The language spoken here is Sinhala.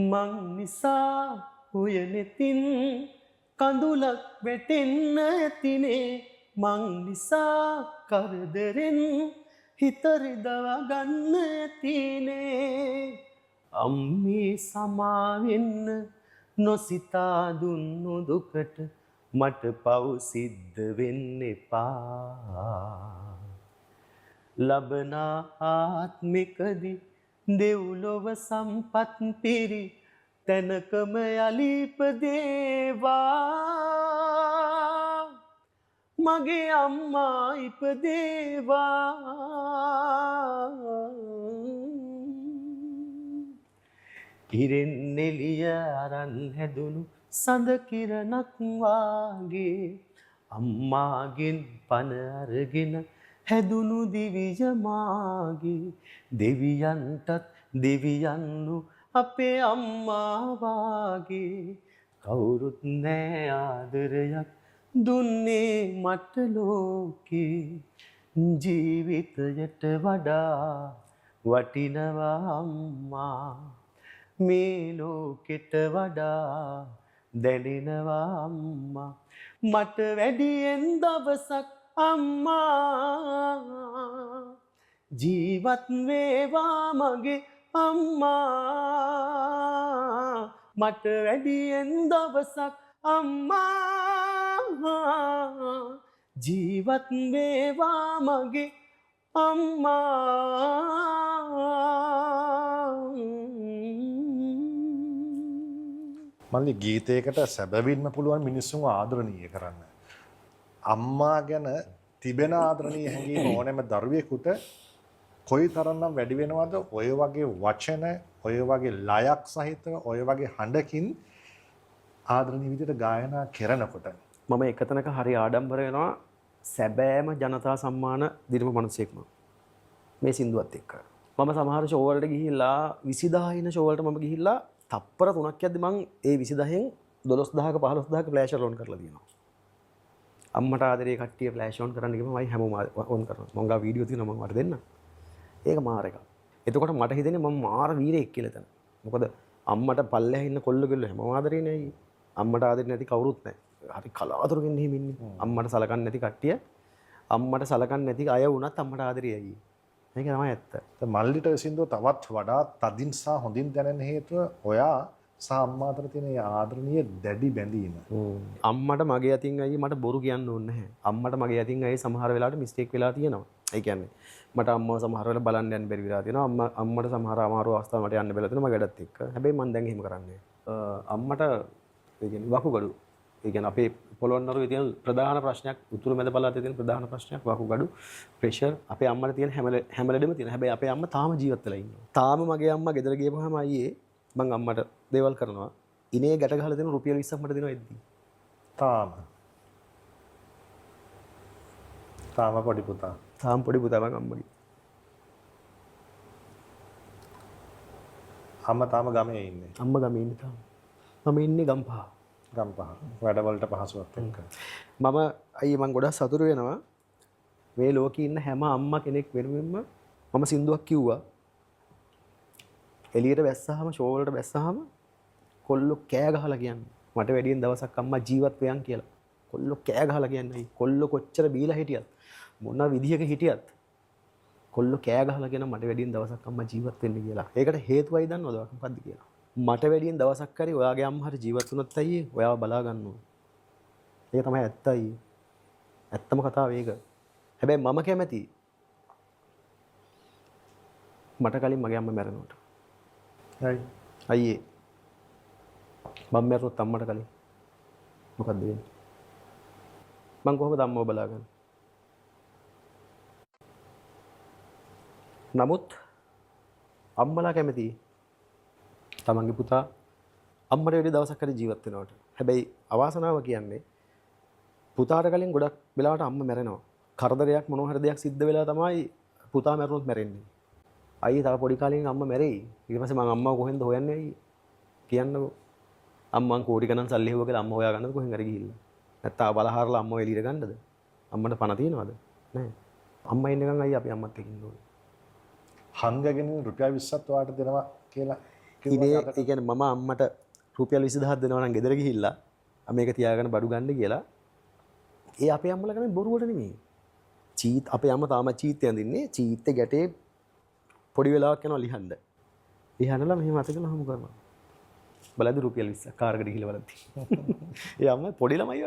මං නිසා උයනෙතින් කඳුලක් වැටෙන්න ඇතිනේ මං නිසා කරදරෙන් හිත රිදවා ගන්න ඇතිනේ අම්මේ සමාවෙන්න නොසිතා දුන්නු දුකට මට පව් සිද්ධ වෙන්න එපා ලබන ආත්මිකදී දෙව්ලොව සම්පත් පිරි තැනකම යලි ඉපදේවා මගේ අම්මා ඉපදේවා ඉරෙන් එළිය අරන් හැදුණු සඳ කිරණක් වාගේ අම්මාගෙන් පණ අරගෙන හැදුණු දිවිය මාගේ දෙවියන්ටත් දෙවියන්ලු අපේ අම්මා වාගේ කවුරුත් නෑ ආදරයක් දුන්නේ මට ලෝකේ ජීවිතයට වඩා වටිනවා අම්මා මේ ලෝකෙට වඩා දැනෙනවා අම්මා මට වැඩියෙන් දවසක් අම්මා ජීවත් වේවා මගේ අම්මා මට වැඩියෙන් දවසක් අම්මා ජීවත් වේවා මගේ අම්මා මල්ලි ගීතයකට සැබවින්ම පුළුවන් මිනිස්සුන්ව ආදරණීය කරන්න. අම්මා ගැන තිබෙන ආදරණීය හැඟීම ඕනෑම දරුවෙකුට කොයිතරම්නම් වැඩි වෙනවද ඔය වගේ වචන ඔය වගේ ලයක් සහිතව ඔය වගේ හඬකින් ආදරණීය විදිහට ගායනා කරනකොට මම එකතැනක හරි ආඩම්බර වෙනවා සැබෑම ජනතා සම්මාන දිනපු මිනිසෙක්ම මේ සින්දුවත් එක්ක මම සමහර ෂෝ වලට ගිහිල්ලා 20000 ඉන ෂෝ වලට මම ගිහිල්ලා තප්පර 3ක් යද්දි මං ඒ 20000න් 12000ක 15000ක ෆ්ලෑෂ් ඔන් කරලා තියෙනවා අම්මට ආදරේ කට්ටිය ෆ්ලෑෂ් ඔන් කරන්න ගිහම මම හැමෝම ඔන් කරනවා මං ගා වීඩියෝ තියෙනවා මම වට දෙන්න ඒක මාර එකක් එතකොට මට හිතෙන්නේ මම මාර වීරයෙක් කියලා එතන මොකද අම්මට පල්ලෙහා ඉන්න කොල්ල හැමෝම ආදරේ නෑ අම්මට ආදරේ නැති කවුරුත් නෑ හරි කලාතුරකින් එහෙම ඉන්නේ අම්මට සලකන්නේ නැති කට්ටිය අම්මට සලකන්නේ නැති අය වුණත් අම්මට ආදරේ ඇයි මේක තමයි ඇත්ත මල්ලිට සින්දුව තවත් වඩා තදින් සහ හොඳින් දැනෙන හේතුව ඔයා සහ අම්මා අතර තියෙන ආදරණීය දැඩි බැඳීම අම්මට මගේ අතින් අයියේ මට බොරු කියන්න ඕනේ නැහැ අම්මට මගේ අතින් අයියේ සමහර වෙලාවට මිස්ටේක් වෙලා තියෙනවා ඒ කියන්නේ මට අම්මව සමහර වෙලාවට බලන්න යන්න බැරි වෙලා තියෙනවා අම්මට සමහර අමාරු අවස්ථා මට යන්න බැලලා තියෙනවා මගේ වැඩත් එක්ක හැබැයි මම දැන් එහෙම කරන්නේ අම්මට ඒ කියන්නේ වකුගඩු ඒ කියන්නේ අපේ පොළොන්නරුවේ තියෙන ප්‍රධාන ප්‍රශ්නයක් උතුරු මැද පළාතේ තියෙන ප්‍රධාන ප්‍රශ්නයක් වකුගඩු ප්‍රෙෂර් අපේ අම්මට තියෙන හැම ලෙඩෙම තියෙන හැබැයි අපේ අම්මා තාම ජීවත් වෙලා ඉන්නවා තාම මගේ අම්මා ගෙදර ගියපුවාම අයියේ මං අම්මට දේවල් කරනවා ඉනේ ගැට ගහලා දෙන රුපියල් 20ක් මට දෙනවා එද්දි තාම පොඩි පුතා මං අම්මගේ අම්මා තාම ගමේ ඉන්නේ අම්මා ගමේ ඉන්නේ තාම මම ඉන්නේ ගම්පහ වැඩවලට පහසුවක් එක්ක මම අයියේ මං ගොඩක් සතුටු වෙනවා මේ ලෝකේ ඉන්න හැම අම්මා කෙනෙක් වෙනුවෙන්ම මම සින්දුවක් කිව්වා එළියට බැස්සහම ෂෝ වලට බැස්සහම කොල්ලෝ කෑ ගහලා කියන්නේ මට වැඩියෙන් දවසක් අම්මා ජීවත් වෙයන් කියලා කොල්ලෝ කෑ ගහලා කියන්නේ කොල්ලෝ කොච්චර බීලා හිටියත් මොන විදිහක හිටියත් කොල්ලෝ කෑ ගහලා කියන මට වැඩියෙන් දවසක් අම්මා ජීවත් වෙන්න කියලා ඒකට හේතුවයි දන්නවද මොකක්ද කියලා මට වැඩියෙන් දවසක් හරි ඔයාගේ අම්මා හරි ජීවත් වුණත් අයියේ ඔයාව බලා ගන්න ඕනේ ඒක තමයි ඇත්ත අයියේ ඇත්තම කතාව ඒක හැබැයි මම කැමති මට කලින් මගේ අම්මා මැරෙනවට අයියේ මම මැරුණොත් අම්මට කලින් මොකද්ද වෙන්නේ මං කොහොමද අම්මව බලාගන්නේ නමුත් අම්මලා කැමති තමන්ගේ පුතා අම්මට වැඩි දවසක් හරි ජීවත් වෙනවට හැබැයි අවාසනාව කියන්නේ පුතාට කලින් ගොඩක් වෙලාවට අම්මා මැරෙනවා කරදරයක් මොනවා හරි දෙයක් සිද්ධ වෙලා තමයි පුතා මැරුණොත් මැරෙන්නේ අයියේ තව පොඩි කාලෙකින් අම්මා මැරෙයි ඊට පස්සේ මං අම්මව කොහෙන්ද හොයන්නේ අයියේ කියන්නකෝ අම්මන් කෝටි ගණන් සල්ලි හෙව්වා කියලා අම්මා හොයා ගන්නද කොහෙන් හරි ගිහිල්ලා නැත්නම් බලහාරලා අම්මව එළියට ගන්නද අම්මට පණ තියනවද නැහැ අම්මා ඉන්නකන් අයියා අපි අම්මත් එක්ක ඉන්න ඕනේ හංගගෙන රුපියල් 20ක් ඔයාලට දෙනවා කියලා ඉනේ ඒ කියන්නේ මම අම්මට රුපියල් 20000ක් දෙනවා නම් ගෙදර ගිහිල්ලා මේක තියාගෙන බඩු ගන්න කියලා ඒ අපේ අම්මලා කරන්නේ බොරුවට නෙමෙයි. අපේ අම්මා තාම චීත් යඳින්නේ චීත්තේ ගැටේ පොඩි වෙලාවක් යනවා ලිහන්න. ලිහන්නලා මෙහෙම අතගෙන හමු කරනවා. බලද්දි රුපියල් 20ක් කාර් එකට ගිහිල්ලා බලද්දි. ඒ අම්මා පොඩි ළමයි